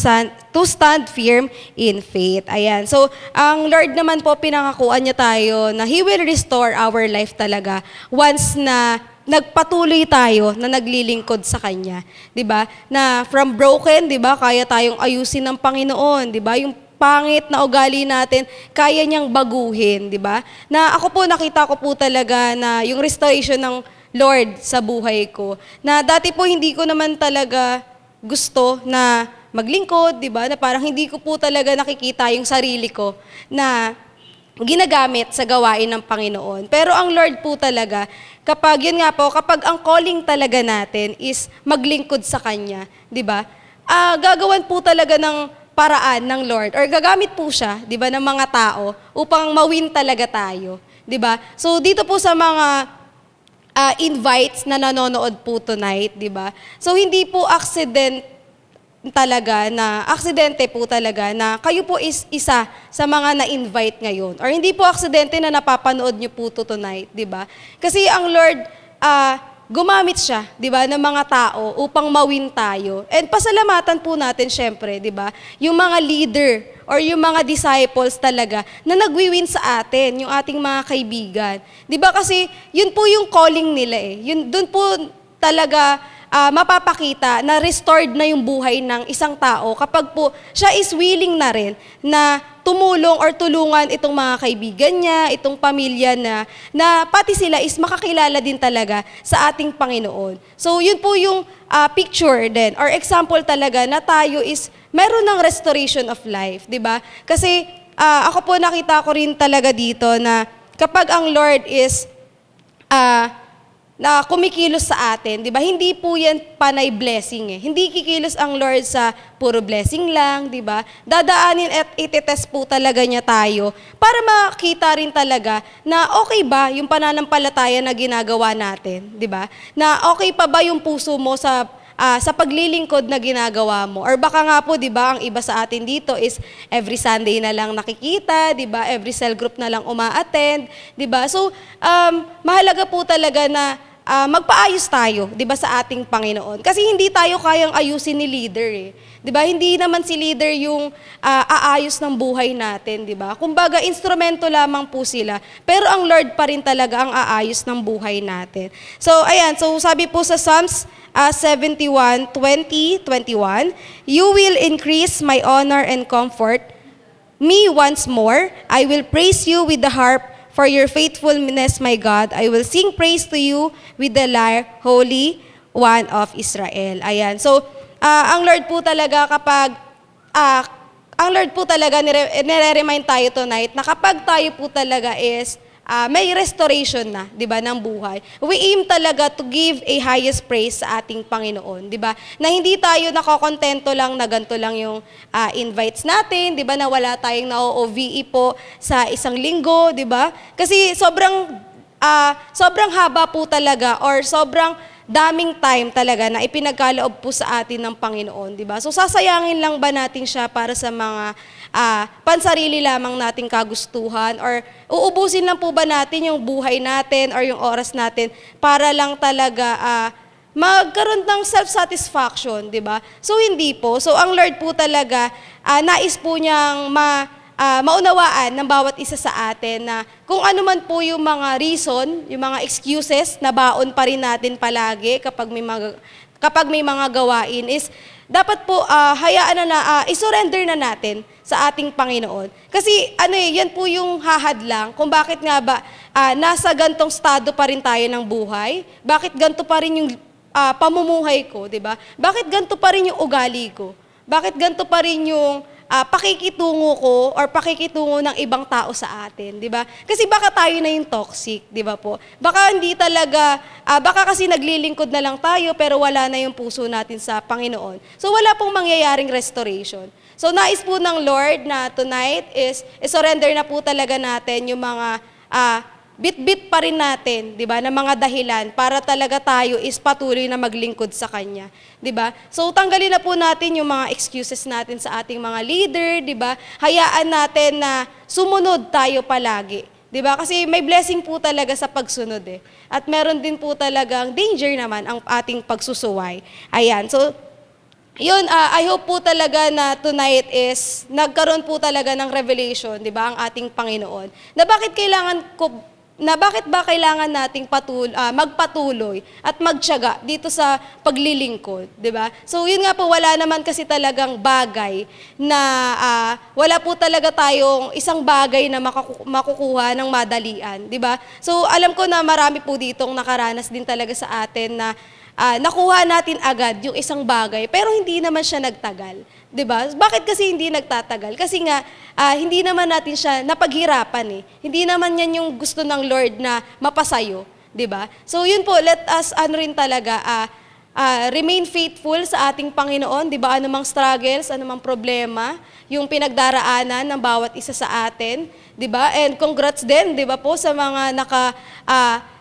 stand firm in faith. Ayan. So, ang Lord naman po, pinangakuan niya tayo na He will restore our life talaga once na nagpatuloy tayo na naglilingkod sa Kanya. 'Di ba? Na from broken, 'di ba, kaya tayong ayusin ng Panginoon, 'di ba? Yung pangit na ugali natin, kaya niyang baguhin, di ba? Na ako po, nakita ko po talaga na yung restoration ng Lord sa buhay ko, na dati po hindi ko naman talaga gusto na maglingkod, di ba? Na parang hindi ko po talaga nakikita yung sarili ko na ginagamit sa gawain ng Panginoon. Pero ang Lord po talaga, kapag, yun nga po, kapag ang calling talaga natin is maglingkod sa Kanya, di ba? Gagawan po talaga ng paraan ng Lord, or gagamit po siya, di ba, ng mga tao upang mawin talaga tayo, di ba? So, dito po sa mga invites na nanonood po tonight, di ba? So, hindi po aksidente po talaga na kayo po is isa sa mga na-invite ngayon. Or hindi po aksidente na napapanood niyo po to tonight, di ba? Kasi ang Lord, gumamit siya, 'di ba, ng mga tao upang mawin tayo. And pasalamatan po natin syempre, 'di ba, yung mga leader or yung mga disciples talaga na nagwi-win sa atin, yung ating mga kaibigan. 'Di ba kasi yun po yung calling nila eh. Yun doon po talaga mapapakita na restored na yung buhay ng isang tao kapag po siya is willing na rin na tumulong or tulungan itong mga kaibigan niya, itong pamilya na pati sila is makakilala din talaga sa ating Panginoon. So yun po yung picture din or example talaga na tayo is meron ng restoration of life, di ba? Kasi ako po nakita ko rin talaga dito na kapag ang Lord is na kumikilos sa atin, di ba? Hindi po yan panay blessing eh. Hindi kikilos ang Lord sa puro blessing lang, di ba? Dadaanin at itetest po talaga niya tayo para makita rin talaga na okay ba yung pananampalataya na ginagawa natin, di ba? Na okay pa ba yung puso mo sa paglilingkod na ginagawa mo. Or baka nga po, di ba, ang iba sa atin dito is every Sunday na lang nakikita, di ba? Every cell group na lang uma-attend, di ba? So, mahalaga po talaga na magpaayos tayo, 'di ba, sa ating Panginoon. Kasi hindi tayo kayang ayusin ni leader eh. 'Di ba? Hindi naman si leader yung aayos ng buhay natin, 'di ba? Kumbaga instrumento lamang po sila, pero ang Lord pa rin talaga ang aayos ng buhay natin. So, ayan, so sabi po sa Psalms 71:20-21, "You will increase my honor and comfort me once more. I will praise you with the harp for your faithfulness, my God. I will sing praise to you with the lyre, Holy One of Israel." Ayan. So, ang Lord po talaga nire-remind tayo tonight na kapag tayo po talaga is may restoration na, 'di ba, ng buhay. We aim talaga to give a highest praise sa ating Panginoon, 'di ba? Na hindi tayo nakokontento lang na ganito lang yung invites natin, 'di ba? Na wala tayong na-OVE po sa isang linggo, 'di ba? Kasi sobrang haba po talaga or sobrang daming time talaga na ipinagkaloob po sa atin ng Panginoon, di ba? So sasayangin lang ba natin siya para sa mga pansarili lamang nating kagustuhan or uubusin lang po ba natin yung buhay natin or yung oras natin para lang talaga magkaroon ng self-satisfaction, di ba? So hindi po. So ang Lord po talaga nais po niyang maunawaan ng bawat isa sa atin na kung ano man po yung mga reason, yung mga excuses na baon pa rin natin palagi kapag may mga gawain is dapat po hayaan na isurrender na natin sa ating Panginoon. Kasi yan po yung hahadlang kung bakit nga ba nasa gantong estado pa rin tayo ng buhay, bakit ganto pa rin yung pamumuhay ko, di ba? Bakit ganto pa rin yung ugali ko? Bakit ganto pa rin yung pakikitungo ko or pakikitungo ng ibang tao sa atin, di ba? Kasi baka tayo na yung toxic, di ba po? Baka hindi talaga, baka kasi naglilingkod na lang tayo pero wala na yung puso natin sa Panginoon. So wala pong mangyayaring restoration. So nais po ng Lord na tonight is surrender na po talaga natin yung mga bit-bit pa rin natin, 'di ba, na mga dahilan para talaga tayo is patuloy na maglingkod sa Kanya, 'di ba? So tanggalin na po natin yung mga excuses natin sa ating mga leader, 'di ba? Hayaan natin na sumunod tayo palagi, 'di ba? Kasi may blessing po talaga sa pagsunod eh. At meron din po talagang danger naman ang ating pagsusuway. Ayan. So yun, I hope po talaga na tonight is nagkaroon po talaga ng revelation, 'di ba, ang ating Panginoon. Bakit ba kailangan nating magpatuloy at magtiyaga dito sa paglilingkod, 'di ba? So yun nga po, wala naman kasi talagang bagay na wala po talaga tayong isang bagay na makukuha ng madalian, 'di ba? So alam ko na marami po ditong nakaranas din talaga sa atin na nakuha natin agad yung isang bagay, pero hindi naman siya nagtagal. 'Di ba? Bakit kasi hindi nagtatagal? Kasi nga, hindi naman natin siya napaghirapan eh. Hindi naman yan yung gusto ng Lord na mapasayo. 'Di ba? So yun po, let us rin talaga, remain faithful sa ating Panginoon, 'di ba? Anumang struggles, anumang problema, yung pinagdaraanan ng bawat isa sa atin, 'di ba? And congrats din, 'di ba po, sa mga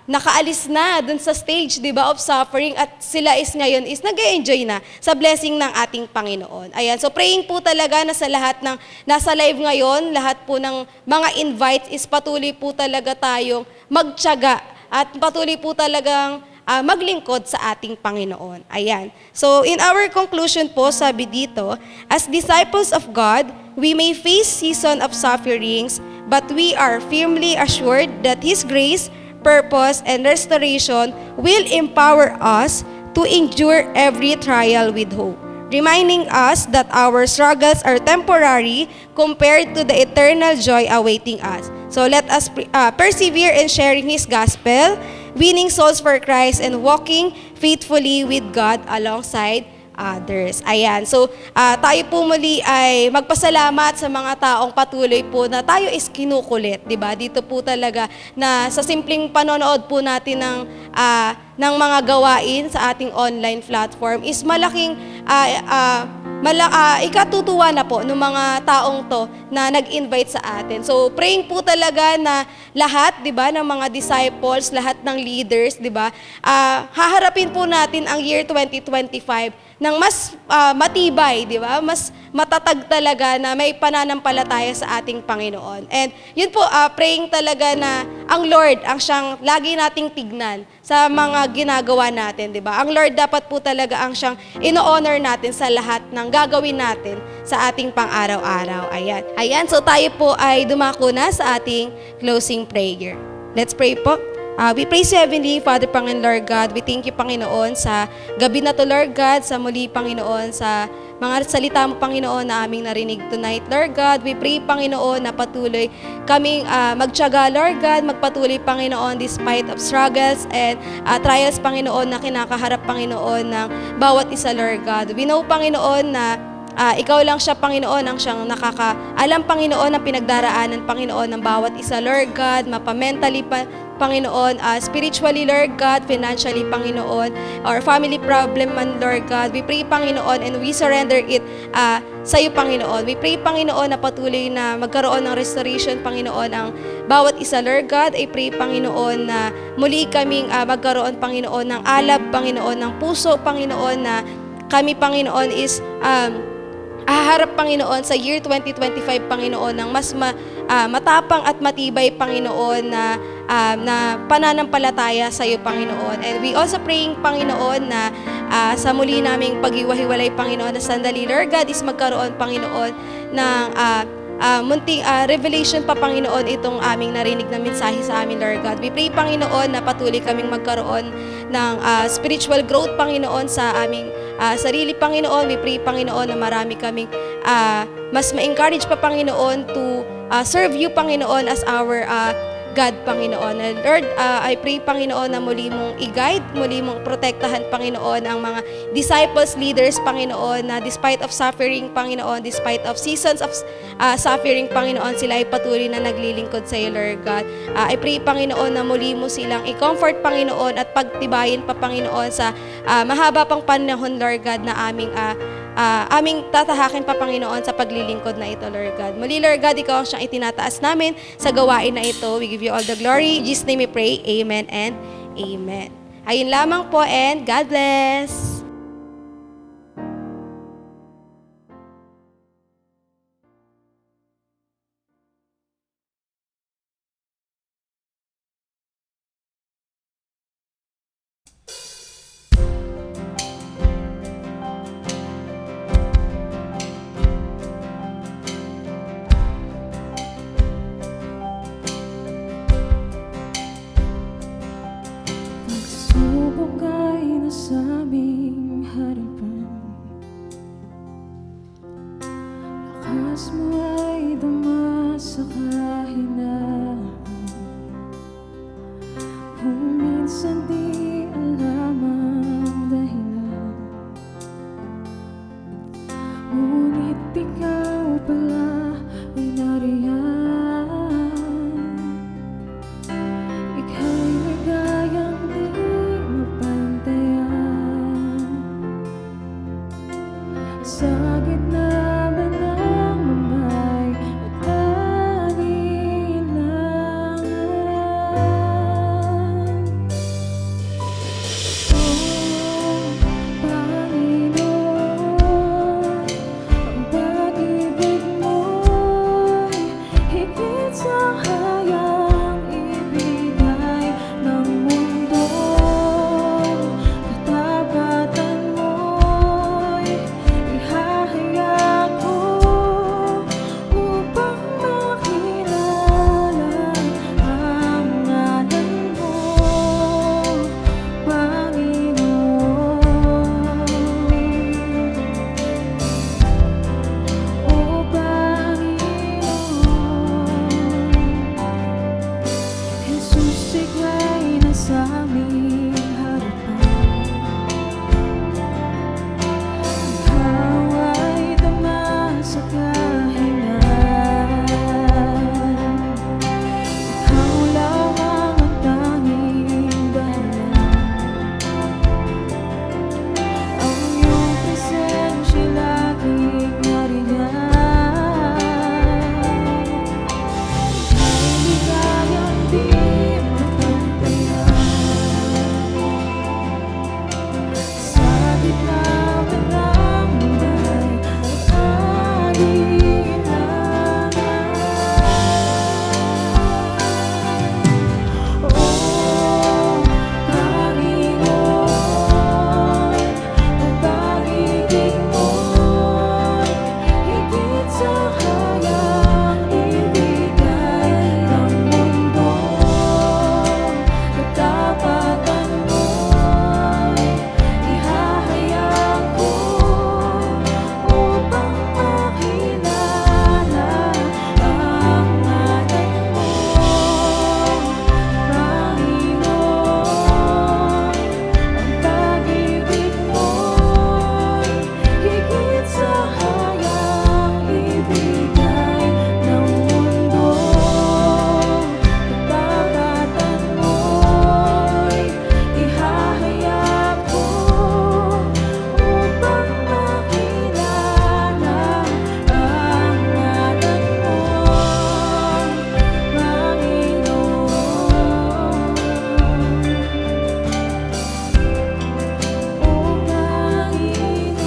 nakaalis na dun sa stage, 'di ba, of suffering, at sila is ngayon is nag-enjoy na sa blessing ng ating Panginoon. Ayan, so praying po talaga na sa lahat ng nasa live ngayon, lahat po ng mga invites is patuloy po talaga tayong magtiyaga at patuloy po talagang maglingkod sa ating Panginoon. Ayan. So in our conclusion po, sabi dito, as disciples of God, we may face season of sufferings, but we are firmly assured that His grace, purpose, and restoration will empower us to endure every trial with hope, reminding us that our struggles are temporary compared to the eternal joy awaiting us. So let us persevere in sharing His gospel, winning souls for Christ, and walking faithfully with God alongside others. Ayan. So, tayo po muli ay magpasalamat sa mga taong patuloy po na tayo is kinukulit, 'di ba? Dito po talaga na sa simpleng panonood po natin ng mga gawain sa ating online platform is malaking ikatutuwa na po ng mga taong to na nag-invite sa atin. So, praying po talaga na lahat, 'di ba, ng mga disciples, lahat ng leaders, 'di ba, haharapin po natin ang year 2025 ng mas matibay, 'di ba? Mas matatag talaga na may pananampalataya sa ating Panginoon. And yun po, praying talaga na ang Lord ang siyang lagi nating tignan sa mga ginagawa natin, 'di ba? Ang Lord dapat po talaga ang siyang ino-honor natin sa lahat ng gagawin natin sa ating pang-araw-araw. Ayan. Ayan, so tayo po ay dumako na sa ating closing prayer. Let's pray po. We praise you, Heavenly Father, Panginoon, Lord God. We thank you, Panginoon, sa gabi na to, Lord God, sa muli, Panginoon, sa mga salita mo, Panginoon, na aming narinig tonight, Lord God. We pray, Panginoon, na patuloy kaming magtiyaga, Lord God, magpatuloy, Panginoon, despite of struggles and trials, Panginoon, na kinakaharap, Panginoon, ng bawat isa, Lord God. We know, Panginoon, na ikaw lang siya, Panginoon, ang siyang nakakaalam, Panginoon, ang pinagdaraanan, Panginoon, ng bawat isa, Lord God, mapa-mentally, Panginoon, spiritually, Lord God, financially, Panginoon, or family problem man, Lord God. We pray, Panginoon, and we surrender it sa iyo, Panginoon. We pray, Panginoon, na patuloy na magkaroon ng restoration, Panginoon, ang bawat isa, Lord God. I pray, Panginoon, na muli kaming magkaroon, Panginoon, ng alab, Panginoon, ng puso, Panginoon, na kami, Panginoon, is haharap, Panginoon, sa year 2025, Panginoon, ng mas matapang at matibay, Panginoon, na pananampalataya sa iyo, Panginoon. And we also praying, Panginoon, na sa muli naming pag-iwahiwalay, Panginoon, na sandali, Lord God, is magkaroon, Panginoon, ng munting revelation pa, Panginoon, itong aming narinig na mensahe sa amin, Lord God. We pray, Panginoon, na patuloy kaming magkaroon ng spiritual growth, Panginoon, sa aming sarili, Panginoon. We pray, Panginoon, na marami kaming mas ma-encourage pa, Panginoon, to serve you, Panginoon, as our God, Panginoon. And Lord, I pray, Panginoon, na muli mong i-guide, muli mong protektahan, Panginoon, ang mga disciples, leaders, Panginoon, na despite of suffering, Panginoon, despite of seasons of suffering, Panginoon, sila ay patuloy na naglilingkod sa iyo, Lord God. I pray, Panginoon, na muli mo silang i-comfort, Panginoon, at pagtibayin pa, Panginoon, sa mahaba pang panahon, Lord God, na aming aming tatahakin pa, Panginoon, sa paglilingkod na ito, Lord God. Muli, Lord God, ikaw ang siyang itinataas namin sa gawain na ito. We give you all the glory. In Jesus' name we pray. Amen and amen. Ayun lamang po, and God bless. Pagsubok ay nasa aming harapan, lakas mo ay dama sa kahinaan. Kung minsan di alam ang dahilan, ngunit ikaw pala ay nariyan. Ika'y ligayang di mapantayan, sa gitna man ng mamay at alinlangan. Oh, Panginoon, ang pag-ibig mo'y higit sa hayang ibigay ng mundo. Katapatan mo'y ihahayag ko upang makilala ang ngalan mo, Panginoon. O Panginoon, Jesus, ika'y nasa aming harapan. Ikaw ay dama sa kahinaan. Ikaw lamang ang tanging dahilan. Ang iyong presensya laging nariyan. Ika'y ligayang di mapantayan, sa gitna man ng mundo at alinlangan. Oh, Panginoon, ang pag-ibig mo'y higit sa hayang ibigay ng mundo. Katapatan mo'y ihahayag ko upang makilala ang ngalan mo, Panginoon. Ang pag-ibig mo'y higit sa hayang ibigay ng mundo. Katapatan mo'y ihahayag ko upang makilala ang ngalan mo, Panginoon. O Panginoon,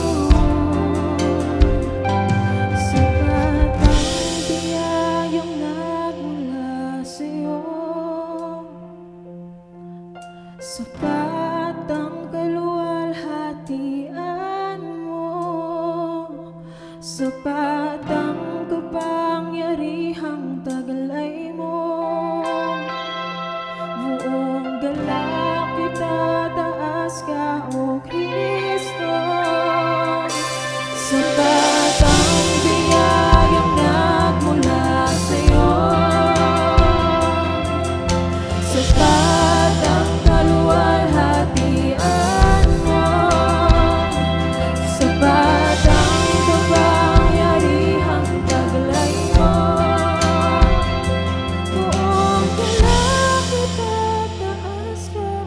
sapat ang biyayang nagmula sa'yo, sapat ang kaluwalhatian mo, sapat ang kapangyarihang taglay mo. Buong galak itataas ka, O Kristo. Sapat ang biyayang nagmula sa'yo, sapat ang kaluwalhatian mo, sapat ang kapangyarihang taglay mo. Buong galak itataas ka,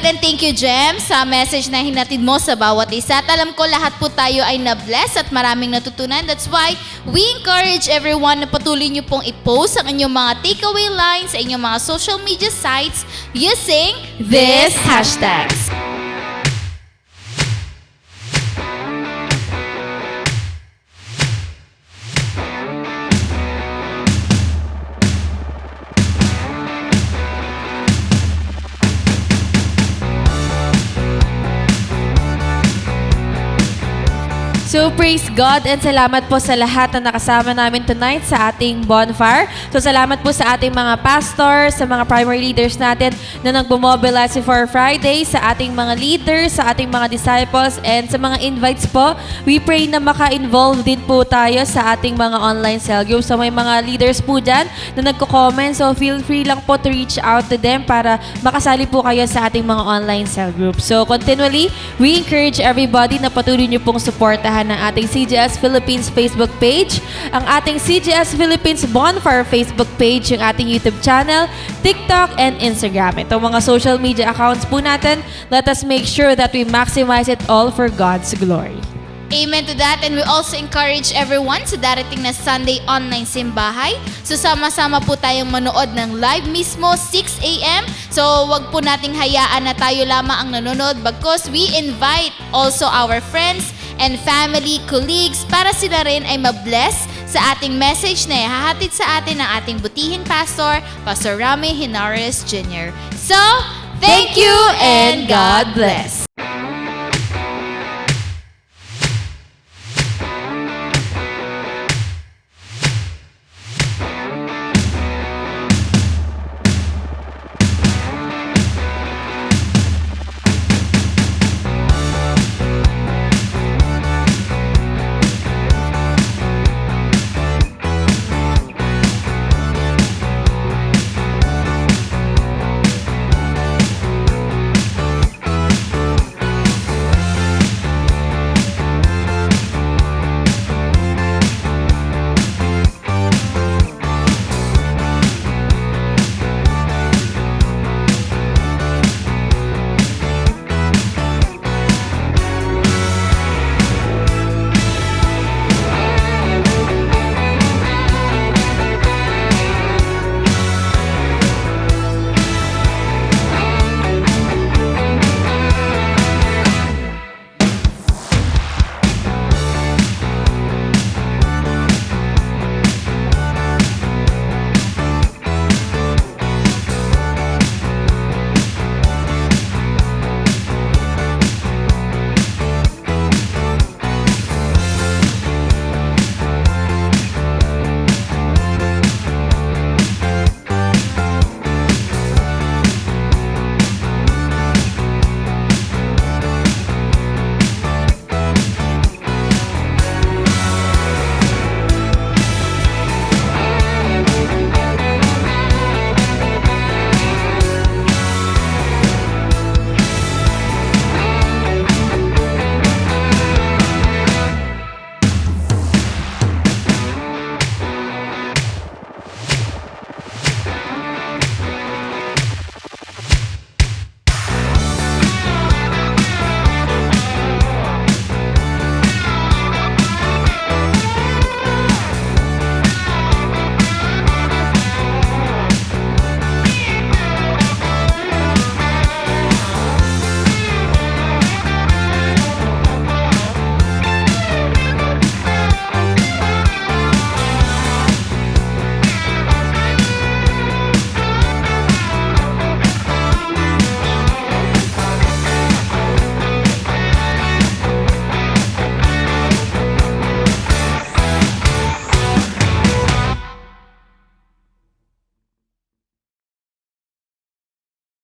God and thank you, Jem, sa message na hinatid mo sa bawat isa. At alam ko lahat po tayo ay na-bless at maraming natutunan. That's why we encourage everyone na patuloy niyo pong i-post ang inyong mga takeaway lines sa inyong mga social media sites using this hashtags. So praise God and salamat po sa lahat na nakasama namin tonight sa ating bonfire. So salamat po sa ating mga pastors, sa mga primary leaders natin na nagbumobilize for Friday, sa ating mga leaders, sa ating mga disciples, and sa mga invites po. We pray na maka-involve din po tayo sa ating mga online cell groups. So may mga leaders po dyan na nagko-comment. So feel free lang po to reach out to them para makasali po kayo sa ating mga online cell groups. So continually, we encourage everybody na patuloy niyo pong supportahan ng ating CGS Philippines Facebook page, ang ating CGS Philippines Bonfire Facebook page, yung ating YouTube channel, TikTok, and Instagram. Ito mga social media accounts po natin. Let us make sure that we maximize it all for God's glory. Amen to that. And we also encourage everyone sa darating na Sunday online simbahay. So sama-sama po tayong manood ng live mismo 6 a.m. So wag po nating hayaan na tayo lamang ang nanonood bagkus we invite also our friends and family, colleagues para sila rin ay mabless sa ating message na ihahatid sa atin ng ating butihing pastor, Pastor Rami Henares Jr. So, thank you and God bless!